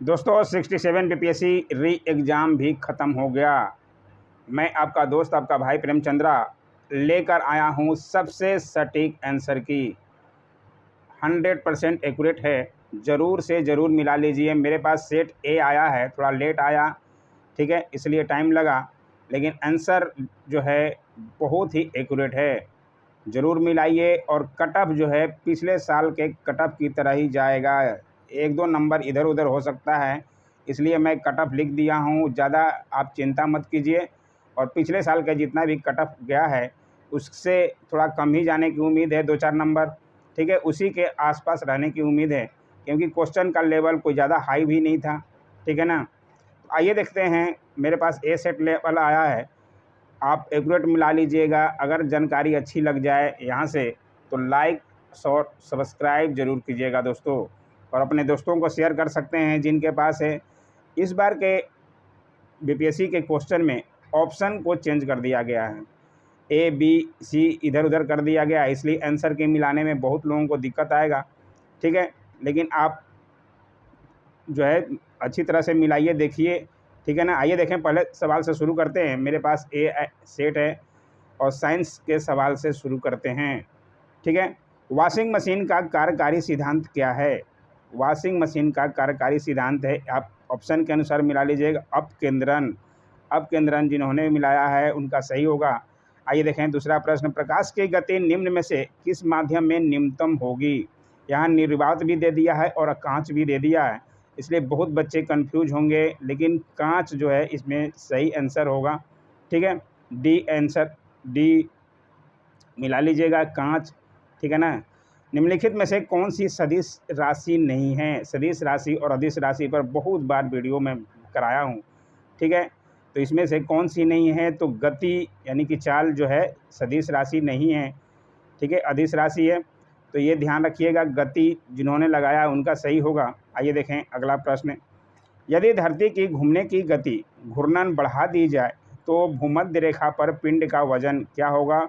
दोस्तों 67 बीपीएससी री एग्ज़ाम भी ख़त्म हो गया। मैं आपका दोस्त आपका भाई प्रेमचंद्रा लेकर आया हूँ सबसे सटीक आंसर की। 100% एक्यूरेट है। ज़रूर से ज़रूर मिला लीजिए। मेरे पास सेट ए आया है, थोड़ा लेट आया, ठीक है, इसलिए टाइम लगा, लेकिन आंसर जो है बहुत ही एक्यूरेट है। ज़रूर मिलाइए। और कट ऑफ जो है पिछले साल के कट ऑफ की तरह ही जाएगा। एक दो नंबर इधर उधर हो सकता है, इसलिए मैं कट ऑफ लिख दिया हूँ। ज़्यादा आप चिंता मत कीजिए। और पिछले साल का जितना भी कट ऑफ गया है उससे थोड़ा कम ही जाने की उम्मीद है, 2-4 नंबर, ठीक है, उसी के आसपास रहने की उम्मीद है, क्योंकि क्वेश्चन का लेवल कोई ज़्यादा हाई भी नहीं था, ठीक है ना। आइए देखते हैं। मेरे पास ए सेट लेवल आया है। आप एक्यूरेट मिला लीजिएगा। अगर जानकारी अच्छी लग जाए यहाँ से तो लाइक और सब्सक्राइब ज़रूर कीजिएगा दोस्तों, और अपने दोस्तों को शेयर कर सकते हैं जिनके पास है। इस बार के बीपीएससी के क्वेश्चन में ऑप्शन को चेंज कर दिया गया है। ए बी सी इधर उधर कर दिया गया है, इसलिए आंसर के मिलाने में बहुत लोगों को दिक्कत आएगा, ठीक है। लेकिन आप जो है अच्छी तरह से मिलाइए, देखिए, ठीक है ना। आइए देखें, पहले सवाल से शुरू करते हैं। मेरे पास ए सेट है और साइंस के सवाल से शुरू करते हैं, ठीक है। वॉशिंग मशीन का कार्यकारी सिद्धांत क्या है? वॉशिंग मशीन का कार्यकारी सिद्धांत है, आप ऑप्शन के अनुसार मिला लीजिएगा, अपकेंद्रन। अपकेंद्रन जिन्होंने मिलाया है उनका सही होगा। आइए देखें दूसरा प्रश्न। प्रकाश की गति निम्न में से किस माध्यम में निम्नतम होगी? यहाँ निर्वात भी दे दिया है और कांच भी दे दिया है, इसलिए बहुत बच्चे कंफ्यूज होंगे, लेकिन कांच जो है इसमें सही आंसर होगा, ठीक है। डी आंसर, डी मिला लीजिएगा, कांच, ठीक है ना। निम्नलिखित में से कौन सी सदिश राशि नहीं है? सदिश राशि और अदिश राशि पर बहुत बार वीडियो में कराया हूँ, ठीक है। तो इसमें से कौन सी नहीं है? तो गति यानी कि चाल जो है सदिश राशि नहीं है, ठीक है, अदिश राशि है। तो ये ध्यान रखिएगा, गति जिन्होंने लगाया उनका सही होगा। आइए देखें अगला प्रश्न। यदि धरती की घूमने की गति घूर्णन बढ़ा दी जाए तो भूमध्य रेखा पर पिंड का वजन क्या होगा?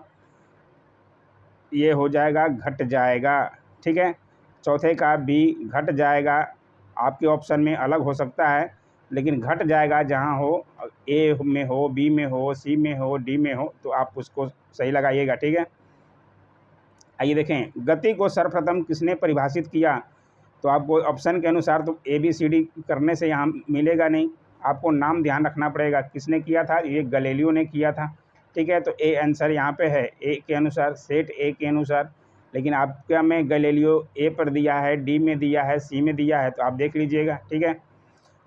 ये हो जाएगा, घट जाएगा, ठीक है। चौथे का बी, घट जाएगा। आपके ऑप्शन में अलग हो सकता है, लेकिन घट जाएगा जहाँ हो, ए में हो, बी में हो, सी में हो, डी में हो, तो आप उसको सही लगाइएगा, ठीक है। आइए देखें, गति को सर्वप्रथम किसने परिभाषित किया? तो आपको ऑप्शन के अनुसार तो ए बी सी डी करने से यहाँ मिलेगा नहीं, आपको नाम ध्यान रखना पड़ेगा। किसने किया था? ये गैलीलियो ने किया था, ठीक है। तो ए आंसर यहाँ पे है, ए के अनुसार, सेट ए के अनुसार। लेकिन आपका में गैलीलियो ए पर दिया है, डी में दिया है, सी में दिया है, तो आप देख लीजिएगा, ठीक है।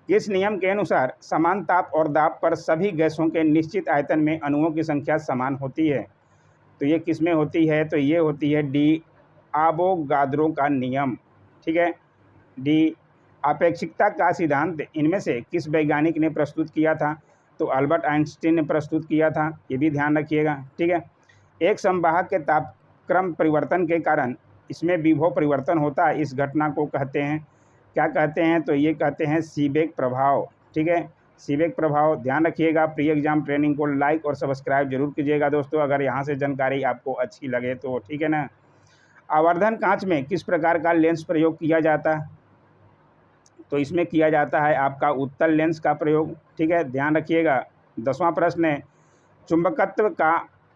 किस नियम के अनुसार समान ताप और दाब पर सभी गैसों के निश्चित आयतन में अणुओं की संख्या समान होती है? तो ये किस में होती है? तो ये होती है डी, आवोगाद्रो का नियम, ठीक है। डी, अपेक्षिकता का सिद्धांत इनमें से किस वैज्ञानिक ने प्रस्तुत किया था? तो अल्बर्ट आइंस्टीन ने प्रस्तुत किया था, ये भी ध्यान रखिएगा, ठीक है। एक संवाहक के तापक्रम परिवर्तन के कारण इसमें विभव परिवर्तन होता है, इस घटना को कहते हैं, क्या कहते हैं? तो ये कहते हैं सीबेक प्रभाव, ठीक है। सीबेक प्रभाव ध्यान रखिएगा। प्री एग्जाम ट्रेनिंग को लाइक और सब्सक्राइब जरूर कीजिएगा दोस्तों, अगर यहाँ से जानकारी आपको अच्छी लगे तो, ठीक है ना। आवर्धन कांच में किस प्रकार का लेंस प्रयोग किया जाता है? तो इसमें किया जाता है आपका उत्तल लेंस का प्रयोग, ठीक है, ध्यान रखिएगा। 10वां प्रश्न है, चुंबकत्व का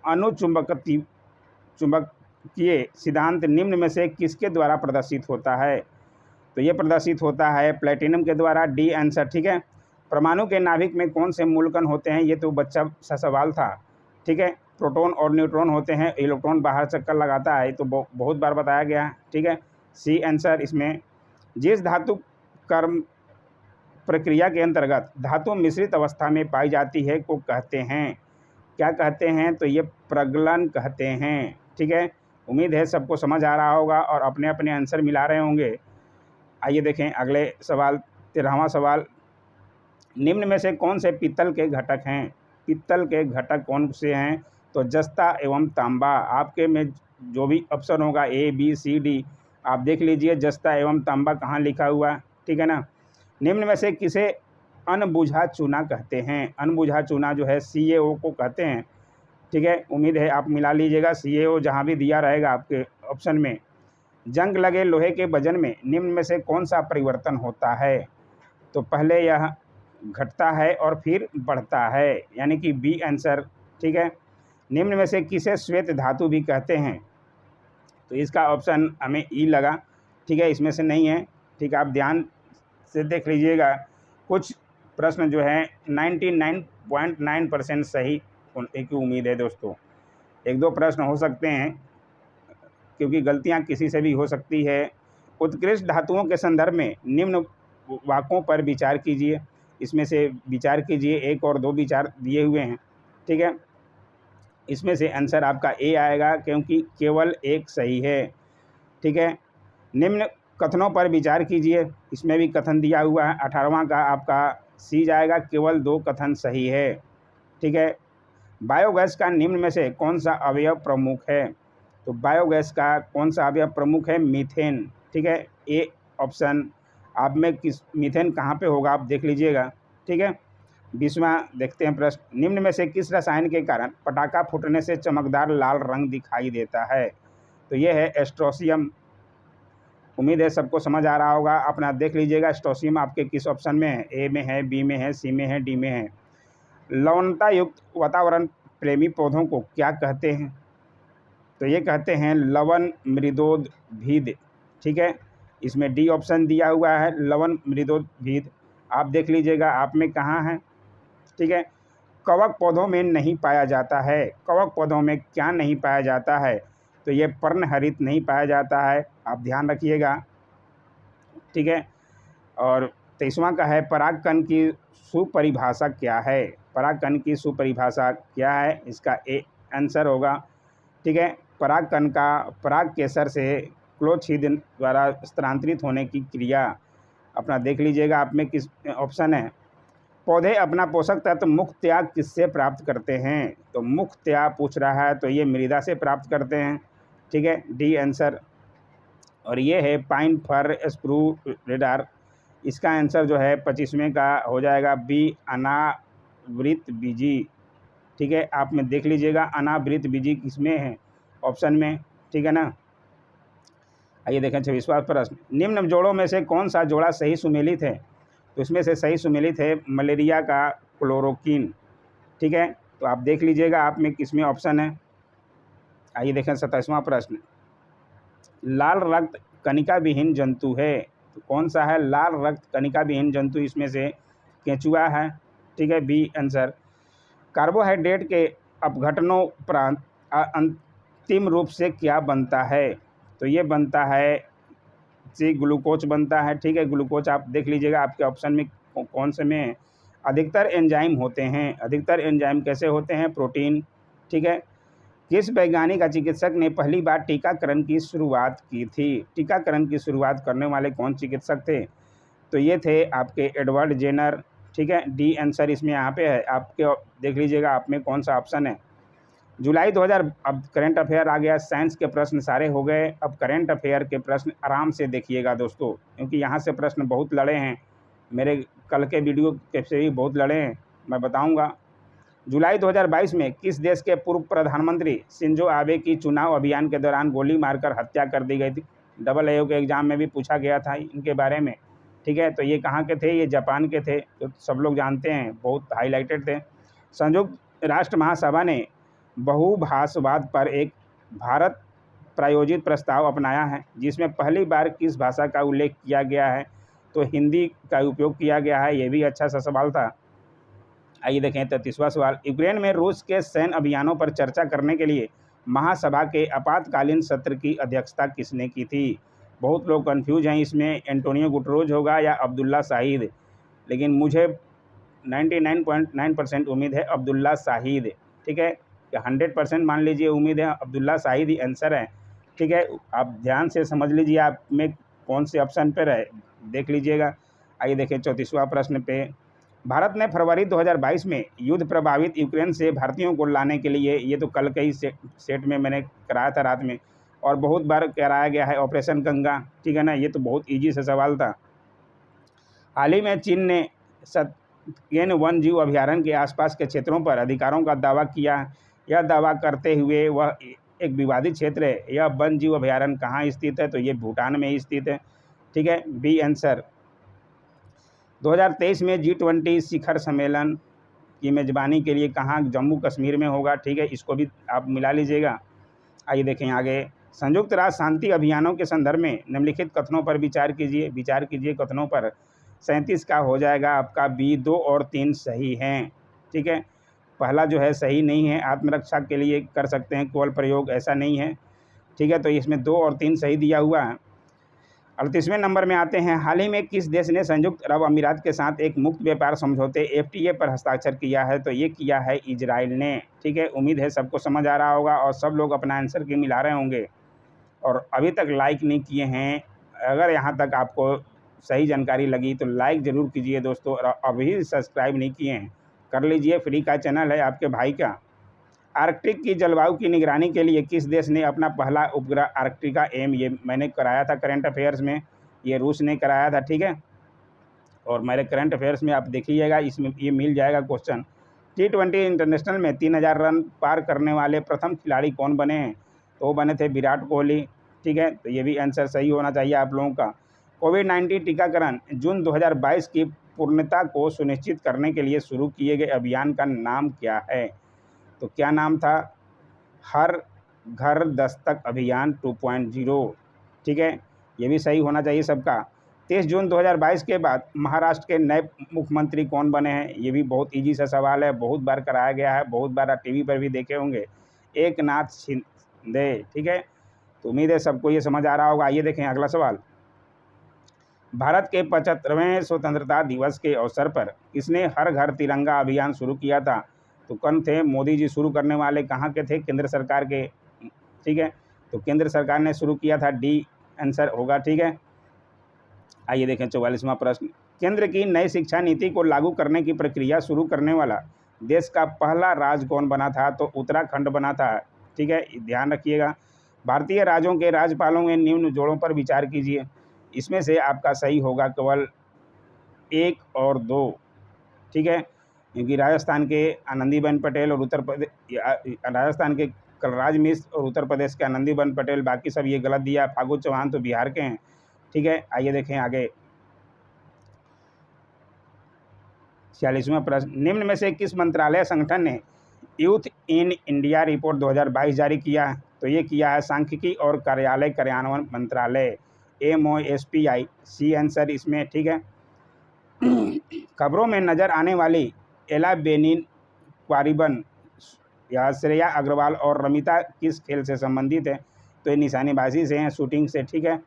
अनुचुंबकत्व चुंबकीय सिद्धांत निम्न में से किसके द्वारा प्रदर्शित होता है? तो ये प्रदर्शित होता है प्लेटिनम के द्वारा, डी आंसर, ठीक है। परमाणु के नाभिक में कौन से मूलकण होते हैं? ये तो बच्चा सा सवाल था, ठीक है। प्रोटॉन और न्यूट्रॉन होते हैं, इलेक्ट्रॉन बाहर चक्कर लगाता है, तो बहुत बार बताया गया है, ठीक है। सी आंसर इसमें। जिस धातु कर्म प्रक्रिया के अंतर्गत धातु मिश्रित अवस्था में पाई जाती है को कहते हैं, क्या कहते हैं? तो ये प्रगलन कहते हैं, ठीक है। उम्मीद है सबको समझ आ रहा होगा और अपने अपने आंसर मिला रहे होंगे। आइए देखें अगले सवाल, 13वां सवाल। निम्न में से कौन से पित्तल के घटक हैं? पित्तल के घटक कौन से हैं? तो जस्ता एवं तांबा। आपके में जो भी ऑप्शन होगा ए बी सी डी, आप देख लीजिए जस्ता एवं तांबा कहाँ लिखा हुआ है, ठीक है ना। निम्न में से किसे अनबुझा चूना कहते हैं? अनबुझा चूना जो है CaO को कहते हैं, ठीक है। उम्मीद है आप मिला लीजिएगा, CaO जहाँ भी दिया रहेगा आपके ऑप्शन में। जंग लगे लोहे के वजन में निम्न में से कौन सा परिवर्तन होता है? तो पहले यह घटता है और फिर बढ़ता है, यानी कि बी आंसर। ठीक है। निम्न में से किसे श्वेत धातु भी कहते हैं? तो इसका ऑप्शन हमें ई लगा। ठीक है, इसमें से नहीं है। ठीक है, आप ध्यान से देख लीजिएगा। कुछ प्रश्न जो है 99.9% सही होने की उम्मीद है दोस्तों। एक दो प्रश्न हो सकते हैं, क्योंकि गलतियां किसी से भी हो सकती है। उत्कृष्ट धातुओं के संदर्भ में निम्न वाक्यों पर विचार कीजिए। इसमें से विचार कीजिए, 1 और 2 विचार दिए हुए हैं। ठीक है, इसमें से आंसर आपका ए आएगा, क्योंकि केवल एक सही है। ठीक है, निम्न कथनों पर विचार कीजिए। इसमें भी कथन दिया हुआ है। 18वां का आपका सी जाएगा, केवल 2 कथन सही है। ठीक है, बायोगैस का निम्न में से कौन सा अवयव प्रमुख है? तो बायोगैस का कौन सा अवयव प्रमुख है? मीथेन। ठीक है, ए ऑप्शन। आप में किस मीथेन कहाँ पे होगा आप देख लीजिएगा। ठीक है, 20वां देखते हैं प्रश्न। निम्न में से किस रसायन के कारण पटाखा फूटने से चमकदार लाल रंग दिखाई देता है? तो ये है एस्ट्रोसियम। उम्मीद है सबको समझ आ रहा होगा। अपना देख लीजिएगा एस्ट्रोसियम आपके किस ऑप्शन में है? ए में है, बी में है, सी में है, डी में है। लवणता युक्त वातावरण प्रेमी पौधों को क्या कहते हैं? तो ये कहते हैं लवण मृदोद्भिद। ठीक है, इसमें डी ऑप्शन दिया हुआ है, लवण मृदोद्भिद। आप देख लीजिएगा आप में कहाँ है। ठीक है, कवक पौधों में नहीं पाया जाता है। कवक पौधों में क्या नहीं पाया जाता है? तो ये पर्णहरित नहीं पाया जाता है, आप ध्यान रखिएगा। ठीक है, और 23वां का है परागकण की सुपरिभाषा क्या है? परागकण की सुपरिभाषा क्या है? इसका ए आंसर होगा। ठीक है, परागकण का पराग केसर से क्लोच्छिद द्वारा स्थानांतरित होने की क्रिया। अपना देख लीजिएगा आप में किस ऑप्शन है। पौधे अपना पोषक तत्व मुख्यतया किससे प्राप्त करते हैं? तो मुख्यतया पूछ रहा है, तो ये मृदा से प्राप्त करते हैं। ठीक है, डी आंसर। और ये है पाइन फर स्प्रू रेडार। इसका आंसर जो है 25वें का हो जाएगा बी, अनावृत बीजी। ठीक है, आप में देख लीजिएगा अनावृत बीजी किसमें है? ऑप्शन में। ठीक है ना। आइए देखें 26वां प्रश्न। निम्न जोड़ों में से कौन सा जोड़ा सही सुमेलित है? तो इसमें से सही सुमेलित है मलेरिया का क्लोरोक्विन। ठीक है, तो आप देख लीजिएगा आप में किसमें ऑप्शन है। आइए देखें 27वां प्रश्न। लाल रक्त कणिका विहीन जंतु है, तो कौन सा है लाल रक्त कणिका विहीन जंतु? इसमें से केंचुआ है। ठीक है, बी आंसर। कार्बोहाइड्रेट के अपघटनोपरांत अंतिम रूप से क्या बनता है? तो ये बनता है सी, ग्लूकोज बनता है। ठीक है, ग्लूकोज आप देख लीजिएगा आपके ऑप्शन में कौन से में है। अधिकतर एंजाइम होते हैं। अधिकतर एंजाइम कैसे होते हैं? प्रोटीन। ठीक है, किस वैज्ञानिक या चिकित्सक ने पहली बार टीकाकरण की शुरुआत की थी? टीकाकरण की शुरुआत करने वाले कौन चिकित्सक थे? तो ये थे आपके एडवर्ड जेनर। ठीक है, डी आंसर इसमें यहाँ पे है। आपके देख लीजिएगा आप में कौन सा ऑप्शन है। जुलाई 2000। अब करंट अफेयर आ गया। साइंस के प्रश्न सारे हो गए, अब करंट अफेयर के प्रश्न आराम से देखिएगा दोस्तों, क्योंकि यहाँ से प्रश्न बहुत लड़े हैं। मेरे कल के वीडियो के से भी बहुत लड़े हैं, मैं बताऊँगा। जुलाई 2022 में किस देश के पूर्व प्रधानमंत्री शिंजो आबे की चुनाव अभियान के दौरान गोली मारकर हत्या कर दी गई थी? डबल AO के एग्जाम में भी पूछा गया था इनके बारे में। ठीक है, तो ये कहाँ के थे? ये जापान के थे, तो सब लोग जानते हैं, बहुत हाईलाइटेड थे। संयुक्त राष्ट्र महासभा ने बहुभाषावाद पर एक भारत प्रायोजित प्रस्ताव अपनाया है, जिसमें पहली बार किस भाषा का उल्लेख किया गया है? तो हिंदी का उपयोग किया गया है। ये भी अच्छा सा सवाल था। आइए देखें 33वां सवाल। यूक्रेन में रूस के सैन्य अभियानों पर चर्चा करने के लिए महासभा के आपातकालीन सत्र की अध्यक्षता किसने की थी? बहुत लोग कंफ्यूज हैं इसमें, एंटोनियो गुटरोज होगा या अब्दुल्ला शाहिद, लेकिन मुझे 99.9% उम्मीद है अब्दुल्ला शाहिद। ठीक है, 100% मान लीजिए उम्मीद है अब्दुल्ला शाहिद ही आंसर है। ठीक है, आप ध्यान से समझ लीजिए आप में कौन से ऑप्शन पर है, देख लीजिएगा। आइए देखें 34वां प्रश्न पे। भारत ने फरवरी 2022 में युद्ध प्रभावित यूक्रेन से भारतीयों को लाने के लिए, ये तो कल के ही सेट में मैंने कराया था रात में, और बहुत बार कराया गया है, ऑपरेशन गंगा। ठीक है ना, ये तो बहुत ईजी से सवाल था। हाल ही में चीन ने सत्येन वन जीव अभयारण्य के आसपास के क्षेत्रों पर अधिकारों का दावा किया। यह दावा करते हुए वह एक विवादित क्षेत्र है। यह वन जीव अभयारण्य कहाँ स्थित है? तो ये भूटान में ही स्थित है। ठीक है, बी आंसर। 2023 में G20 शिखर सम्मेलन की मेज़बानी के लिए कहाँ? जम्मू कश्मीर में होगा, ठीक है, इसको भी आप मिला लीजिएगा। आइए देखें आगे। संयुक्त राष्ट्र शांति अभियानों के संदर्भ में निम्नलिखित कथनों पर विचार कीजिए कथनों पर। 37 का हो जाएगा आपका बी, 2 और 3 सही हैं, ठीक है। पहला जो है सही नहीं है, आत्मरक्षा के लिए कर सकते हैं केवल प्रयोग, ऐसा नहीं है, ठीक है। तो इसमें 2 और 3 सही दिया हुआ है। 38वें नंबर में आते हैं। हाल ही में किस देश ने संयुक्त अरब अमीरात के साथ एक मुक्त व्यापार समझौते FTA पर हस्ताक्षर किया है? तो ये किया है इजराइल ने, ठीक है। उम्मीद है सबको समझ आ रहा होगा और सब लोग अपना आंसर की मिला रहे होंगे और अभी तक लाइक नहीं किए हैं। अगर यहाँ तक आपको सही जानकारी लगी तो लाइक ज़रूर कीजिए दोस्तों, और अभी सब्सक्राइब नहीं किए हैं कर लीजिए, फ्री का चैनल है आपके भाई का। आर्कटिक की जलवायु की निगरानी के लिए किस देश ने अपना पहला उपग्रह आर्कटिका एम, ये मैंने कराया था करंट अफेयर्स में, ये रूस ने कराया था, ठीक है। और मेरे करंट अफेयर्स में आप देखिएगा, इसमें ये मिल जाएगा क्वेश्चन। T20 इंटरनेशनल में 3000 रन पार करने वाले प्रथम खिलाड़ी कौन बने हैं? तो वो बने थे विराट कोहली, ठीक है। तो ये भी आंसर सही होना चाहिए आप लोगों का। कोविड-19 टीकाकरण जून 2022 की पूर्णता को सुनिश्चित करने के लिए शुरू किए गए अभियान का नाम क्या है? तो क्या नाम था? हर घर दस्तक अभियान 2.0, ठीक है। ये भी सही होना चाहिए सबका। 23 जून 2022 के बाद महाराष्ट्र के नए मुख्यमंत्री कौन बने हैं? ये भी बहुत इजी सा सवाल है, बहुत बार कराया गया है, बहुत बार आप टीवी पर भी देखे होंगे। एकनाथ शिंदे, ठीक है। तो उम्मीद है सबको ये समझ आ रहा होगा। आइए देखें अगला सवाल। भारत के 75वें स्वतंत्रता दिवस के अवसर पर किसने हर घर तिरंगा अभियान शुरू किया था? तो कौन थे? मोदी जी शुरू करने वाले कहाँ के थे? केंद्र सरकार के, ठीक है। तो केंद्र सरकार ने शुरू किया था, डी आंसर होगा, ठीक है। आइए देखें 44वां प्रश्न। केंद्र की नई शिक्षा नीति को लागू करने की प्रक्रिया शुरू करने वाला देश का पहला राज्य कौन बना था? तो उत्तराखंड बना था, ठीक है, ध्यान रखिएगा। भारतीय राज्यों के राज्यपालों में निम्न जोड़ों पर विचार कीजिए। इसमें से आपका सही होगा केवल 1 और 2, ठीक है, क्योंकि राजस्थान के आनंदीबेन पटेल और राजस्थान के कलराज मिश्र और उत्तर प्रदेश के आनंदीबेन पटेल, बाकी सब ये गलत दिया। फागू चौहान तो बिहार के हैं, ठीक है। आइए देखें आगे 46वां प्रश्न। निम्न में से किस मंत्रालय संगठन ने यूथ इन इंडिया रिपोर्ट 2022 जारी किया है? तो ये किया है सांख्यिकी और कार्यालय कार्यान्वयन मंत्रालय, MOSPI, सी आंसर इसमें, ठीक है। खबरों में नजर आने वाली एला बेनिन क्वारिबन या श्रेया अग्रवाल और रमिता किस खेल से संबंधित है? तो ये निशानेबाजी से हैं, शूटिंग से, ठीक है।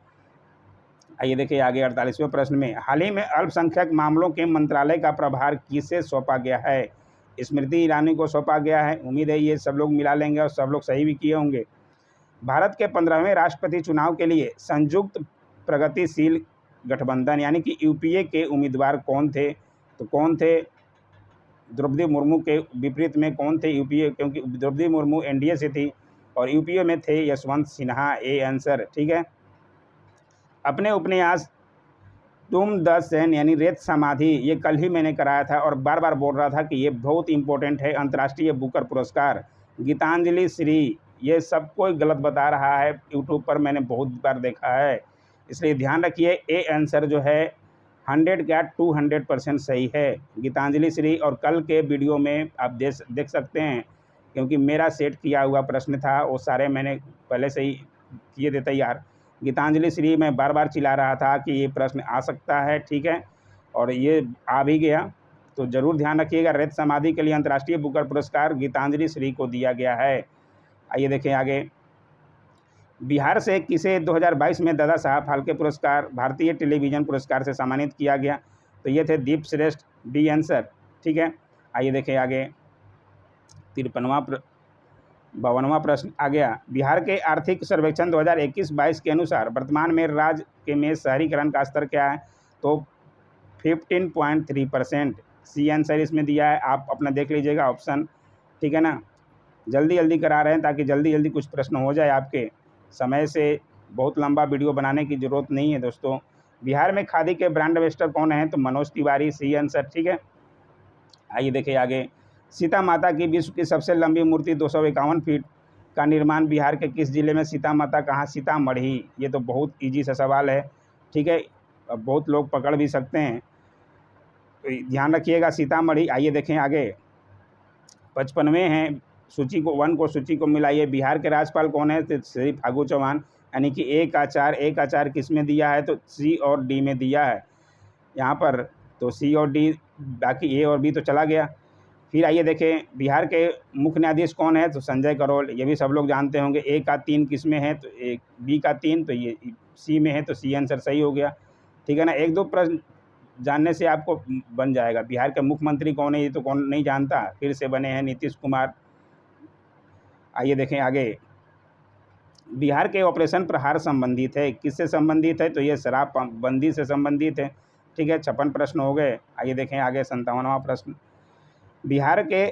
आइए देखिए आगे 48वें प्रश्न में। हाल ही में अल्पसंख्यक मामलों के मंत्रालय का प्रभार किसे सौंपा गया है? स्मृति ईरानी को सौंपा गया है। उम्मीद है ये सब लोग मिला लेंगे और सब लोग सही भी किए होंगे। भारत के 15वें राष्ट्रपति चुनाव के लिए संयुक्त प्रगतिशील गठबंधन यानी कि UPA के उम्मीदवार कौन थे? तो कौन थे? द्रौपदी मुर्मू के विपरीत में कौन थे UPA, क्योंकि द्रौपदी मुर्मू NDA से थी और UPA में थे यशवंत सिन्हा, ए आंसर, ठीक है। अपने उपन्यास तुम द सेन यानी रेत समाधि, ये कल ही मैंने कराया था और बार बार बोल रहा था कि ये बहुत इंपॉर्टेंट है, अंतर्राष्ट्रीय बुकर पुरस्कार। गीतांजलि श्री, ये सब कोई गलत बता रहा है, यूट्यूब पर मैंने बहुत बार देखा है, इसलिए ध्यान रखिए। ए आंसर जो है 100 का 200% सही है, गीतांजलि श्री। और कल के वीडियो में आप देख सकते हैं, क्योंकि मेरा सेट किया हुआ प्रश्न था, वो सारे मैंने पहले से ही किए थे तैयार। गीतांजलि श्री मैं बार बार चिल्ला रहा था कि ये प्रश्न आ सकता है, ठीक है, और ये आ भी गया। तो ज़रूर ध्यान रखिएगा, रेत समाधि के लिए अंतर्राष्ट्रीय बुकर पुरस्कार गीतांजलि श्री को दिया गया है। आइए देखें आगे। बिहार से किसे 2022 में दादा साहब फाल्के पुरस्कार भारतीय टेलीविज़न पुरस्कार से सम्मानित किया गया? तो ये थे दीप श्रेष्ठ, बी आंसर, ठीक है। आइए देखें आगे 52वां प्रश्न आ गया। बिहार के आर्थिक सर्वेक्षण 2021-22 के अनुसार वर्तमान में राज्य के में शहरीकरण का स्तर क्या है? तो 15.3%, सी आंसर इसमें दिया है, आप अपना देख लीजिएगा ऑप्शन, ठीक है ना। जल्दी जल्दी करा रहे हैं ताकि जल्दी जल्दी कुछ प्रश्न हो जाए आपके, समय से बहुत लंबा वीडियो बनाने की ज़रूरत नहीं है दोस्तों। बिहार में खादी के ब्रांड एम्बेसडर कौन है? तो मनोज तिवारी, सी आंसर, ठीक है। आइए देखिए आगे। सीता माता की विश्व की सबसे लंबी मूर्ति 251 फीट का निर्माण बिहार के किस जिले में? सीता माता कहाँ? सीतामढ़ी। ये तो बहुत ईजी सा सवाल है, ठीक है, अब बहुत लोग पकड़ भी सकते हैं। तो ध्यान रखिएगा सीतामढ़ी। आइए देखें आगे, 55वें हैं, सूची को 1 को सूची को मिलाइए। बिहार के राज्यपाल कौन है? तो श्री फागू चौहान, यानी कि ए का 4 किस में दिया है? तो सी और डी में दिया है यहाँ पर। तो सी और डी, बाकी ए और बी तो चला गया। फिर आइए देखें बिहार के मुख्य न्यायाधीश कौन है? तो संजय करोल, ये भी सब लोग जानते होंगे। ए का 3 किस में है? तो ए, बी का 3, तो ये सी में है, तो सी आंसर सही हो गया। ठीक है ना, 1-2 प्रश्न जानने से आपको बन जाएगा। बिहार के मुख्यमंत्री कौन है? ये तो कौन नहीं जानता, फिर से बने हैं नीतीश कुमार। आइए देखें आगे, बिहार के ऑपरेशन प्रहार संबंधित है, किससे संबंधित है? तो ये शराबबंदी से संबंधित है। ठीक है, 56 प्रश्न हो गए। आइए देखें आगे 57वां प्रश्न, बिहार के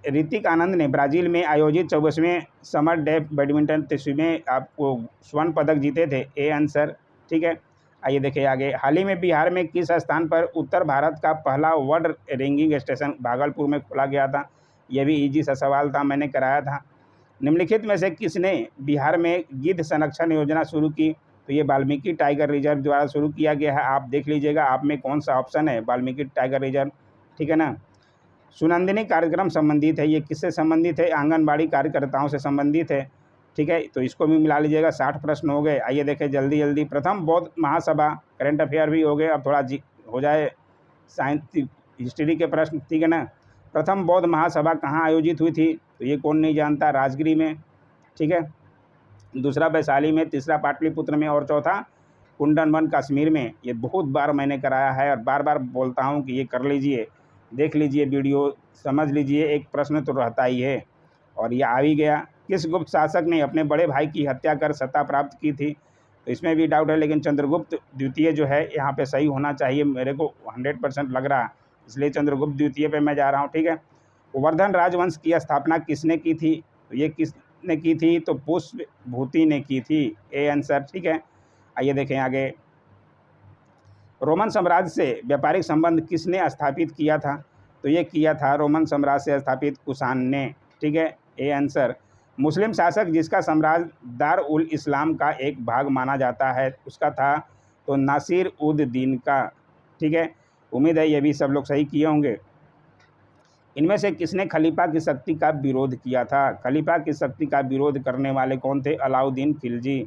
ऋतिक आनंद ने ब्राज़ील में आयोजित 24वें समर डेफ बैडमिंटन टेस्ट में आपको स्वर्ण पदक जीते थे। A answer. ठीक है, आइए देखिए आगे, हाल ही में बिहार में किस स्थान पर उत्तर भारत का पहला वर्ल्ड रिंगिंग स्टेशन भागलपुर में खोला गया था? यह भी इजी सा सवाल था, मैंने कराया था। निम्नलिखित में से किसने बिहार में गिद्ध संरक्षण योजना शुरू की? तो ये वाल्मीकि टाइगर रिजर्व द्वारा शुरू किया गया है। आप देख लीजिएगा आप में कौन सा ऑप्शन है, वाल्मीकि टाइगर रिजर्व। ठीक है ना। सुनंदिनी कार्यक्रम संबंधित है, ये किससे संबंधित है? आंगनबाड़ी कार्यकर्ताओं से संबंधित है। ठीक है, तो इसको भी मिला लीजिएगा। 60 प्रश्न हो गए। आइए देखें जल्दी जल्दी, प्रथम बौद्ध महासभा, करंट अफेयर भी हो गए, अब थोड़ा हो जाए साइंस हिस्ट्री के प्रश्न। ठीक है ना, प्रथम बौद्ध महासभा कहाँ आयोजित हुई थी? तो ये कौन नहीं जानता, राजगिरी में। ठीक है, दूसरा वैशाली में, तीसरा पाटलिपुत्र में और चौथा कुंडनवन कश्मीर में। ये बहुत बार मैंने कराया है और बार बार बोलता हूँ कि ये कर लीजिए, देख लीजिए वीडियो, समझ लीजिए, एक प्रश्न तो रहता ही है। और ये आ भी गया, किस गुप्त शासक ने अपने बड़े भाई की हत्या कर सत्ता प्राप्त की थी? तो इसमें भी डाउट है, लेकिन चंद्रगुप्त द्वितीय जो है यहाँ पे सही होना चाहिए, मेरे को 100% लग रहा है, इसलिए चंद्रगुप्त द्वितीय पे मैं जा रहा हूँ। ठीक है, गोवर्धन राजवंश की स्थापना किसने की थी? तो ये किसने की थी? तो पुष्पभूति ने की थी। A answer. ठीक है, आइए देखें आगे, रोमन साम्राज्य से व्यापारिक संबंध किसने स्थापित किया था? तो ये किया था रोमन साम्राज्य से स्थापित कुषाण ने। ठीक है, ए आंसर। मुस्लिम शासक जिसका साम्राज्य दार उल इस्लाम का एक भाग माना जाता है, उसका था तो नासिर उद दीन का। ठीक है, उम्मीद है ये भी सब लोग सही किए होंगे। इनमें से किसने खलीफा की शक्ति का विरोध किया था? खलीफा की शक्ति का विरोध करने वाले कौन थे? अलाउद्दीन खिलजी।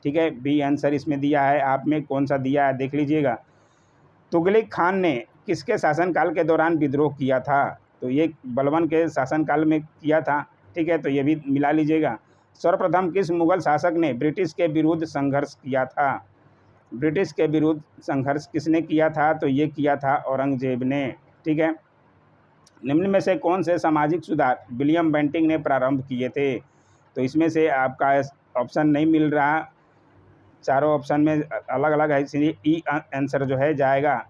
ठीक है, बी आंसर इसमें दिया है, आप में कौन सा दिया है देख लीजिएगा। तुगलक खान ने किसके शासनकाल के दौरान विद्रोह किया था? तो ये बलबन के शासनकाल में किया था। ठीक है, तो ये भी मिला लीजिएगा। सर्वप्रथम किस मुगल शासक ने ब्रिटिश के विरुद्ध संघर्ष किया था? ब्रिटिश के विरुद्ध संघर्ष किसने किया था? तो ये किया था औरंगजेब ने। ठीक है, निम्न में से कौन से सामाजिक सुधार विलियम बेंटिंग ने प्रारंभ किए थे? तो इसमें से आपका ऑप्शन नहीं मिल रहा, चारों ऑप्शन में अलग अलग है, इसलिए ई आंसर जो है जाएगा।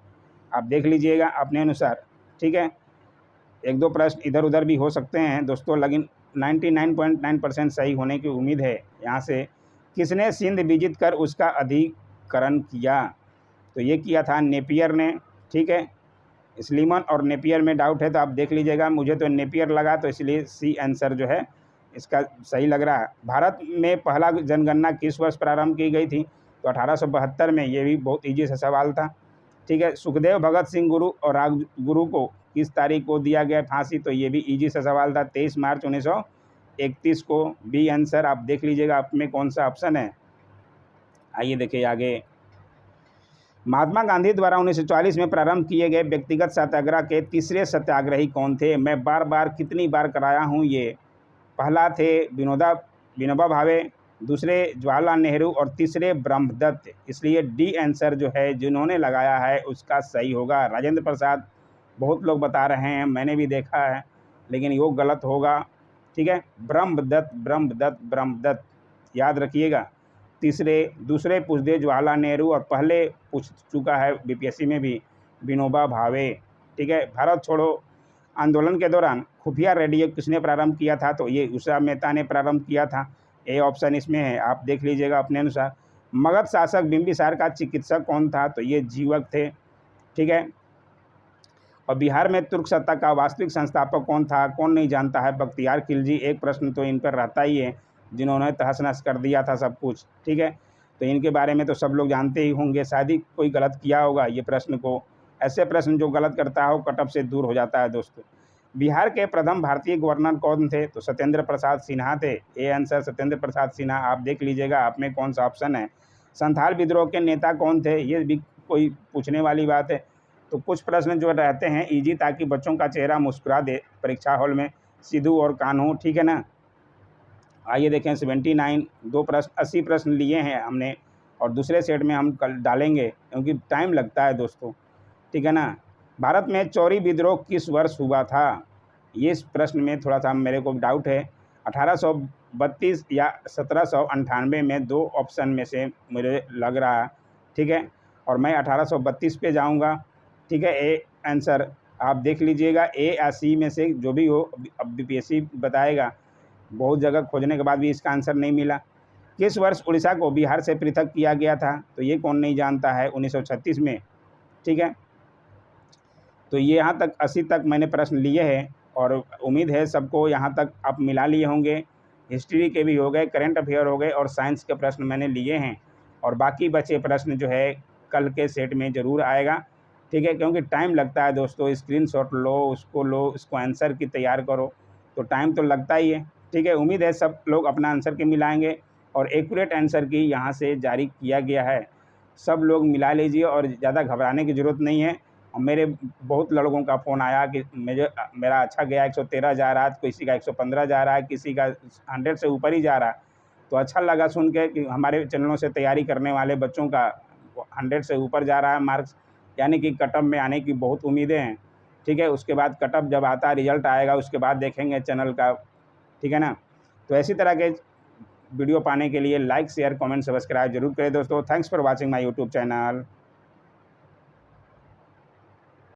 आप देख लीजिएगा अपने अनुसार। ठीक है, 1-2 प्रश्न इधर उधर भी हो सकते हैं दोस्तों, लेकिन 99.9% सही होने की उम्मीद है। यहाँ से किसने सिंध विजित कर उसका अधिकरण किया? तो ये किया था नेपियर ने। ठीक है, स्लीमन और नेपियर में डाउट है तो आप देख लीजिएगा, मुझे तो नेपियर लगा, तो इसलिए सी आंसर जो है इसका सही लग रहा है। भारत में पहला जनगणना किस वर्ष प्रारंभ की गई थी? तो 1872 में। ये भी बहुत ईजी सा सवाल था। ठीक है, सुखदेव भगत सिंह गुरु और राजगुरु को किस तारीख को दिया गया फांसी? तो ये भी ईजी सा सवाल था, 23 मार्च 1931 को। B answer. आप देख लीजिएगा आप में कौन सा ऑप्शन है। आइए देखिए आगे, महात्मा गांधी द्वारा 1944 में प्रारंभ किए गए व्यक्तिगत सत्याग्रह के तीसरे सत्याग्रही कौन थे? मैं बार बार कितनी बार कराया हूँ ये। पहला थे विनोबा भावे, दूसरे जवाहरलाल नेहरू और तीसरे ब्रह्मदत्त। इसलिए डी आंसर जो है जिन्होंने लगाया है उसका सही होगा। राजेंद्र प्रसाद बहुत लोग बता रहे हैं, मैंने भी देखा है, लेकिन वो गलत होगा। ठीक है, ब्रह्मदत्त ब्रह्मदत्त ब्रह्मदत्त, याद रखिएगा। दूसरे पूछ दे जवाहरलाल नेहरू और पहले पूछ चुका है बीपीएससी में भी, विनोबा भावे। ठीक है, भारत छोड़ो आंदोलन के दौरान खुफिया रेडियो किसने प्रारंभ किया था? तो ये उषा मेहता ने प्रारंभ किया था। ए ऑप्शन इसमें है, आप देख लीजिएगा अपने अनुसार। मगध शासक बिंबिसार का चिकित्सक कौन था? तो ये जीवक थे। ठीक है, और बिहार में तुर्क सत्ता का वास्तविक संस्थापक कौन था? कौन नहीं जानता है? बख्तियार खिलजी। एक प्रश्न तो इन पर रहता ही है, जिन्होंने तहस नहस कर दिया था सब कुछ। ठीक है, तो इनके बारे में तो सब लोग जानते ही होंगे, शायद ही कोई गलत किया होगा ये प्रश्न को ऐसे प्रश्न जो गलत करता है वो कट ऑफ से दूर हो जाता है दोस्तों। बिहार के प्रथम भारतीय गवर्नर कौन थे? तो सत्येंद्र प्रसाद सिन्हा थे। A answer Satyendra Prasad Sinha. आप देख लीजिएगा आप में कौन सा ऑप्शन है। संथाल विद्रोह के नेता कौन थे? ये भी कोई पूछने वाली बात है। तो कुछ प्रश्न जो रहते हैं ईजी, ताकि बच्चों का चेहरा मुस्कुरा दे परीक्षा हॉल में। सिद्धू और कान्हू, ठीक है ना। आइए देखें 79 दो प्रश्न 80 प्रश्न लिए हैं हमने, और दूसरे सेट में हम कल डालेंगे क्योंकि टाइम लगता है दोस्तों, ठीक है ना। भारत में चौरी विद्रोह किस वर्ष हुआ था? ये इस प्रश्न में थोड़ा सा मेरे को डाउट है। 1832 या 1798 में, दो ऑप्शन में से मुझे लग रहा है, ठीक है। और मैं 1832 पे जाऊंगा, ठीक है। ए आंसर आप देख लीजिएगा, ए या सी में से जो भी हो, अब बीपीएससी बताएगा। बहुत जगह खोजने के बाद भी इसका आंसर नहीं मिला। किस वर्ष उड़ीसा को बिहार से पृथक किया गया था? तो ये कौन नहीं जानता है, 1936 में, ठीक है। तो ये यहाँ तक 80 तक मैंने प्रश्न लिए हैं, और उम्मीद है सबको यहाँ तक आप मिला लिए होंगे। हिस्ट्री के भी हो गए, करंट अफेयर हो गए, और साइंस के प्रश्न मैंने लिए हैं। और बाकी बचे प्रश्न जो है कल के सेट में ज़रूर आएगा, ठीक है। क्योंकि टाइम लगता है दोस्तों, स्क्रीनशॉट लो, उसको आंसर की तैयार करो, तो टाइम तो लगता ही है, ठीक है। उम्मीद है सब लोग अपना आंसर के मिलाएंगे, और एक्यूरेट आंसर की यहाँ से जारी किया गया है। सब लोग मिला लीजिए, और ज़्यादा घबराने की ज़रूरत नहीं है। और मेरे बहुत लड़कों का फ़ोन आया कि मेरा अच्छा गया, 113 जा रहा है, किसी का 115 जा रहा है, किसी का 100 से ऊपर ही जा रहा है। तो अच्छा लगा सुन के कि हमारे चैनलों से तैयारी करने वाले बच्चों का 100 से ऊपर जा रहा है मार्क्स, यानी कि कट ऑफ में आने की बहुत उम्मीदें हैं, ठीक है। उसके बाद कट ऑफ जब आता है, रिजल्ट आएगा, उसके बाद देखेंगे चैनल का, ठीक है ना। तो ऐसी तरह के वीडियो पाने के लिए लाइक, शेयर, कमेंट, सब्सक्राइब जरूर करें दोस्तों। Thanks for watching my YouTube channel.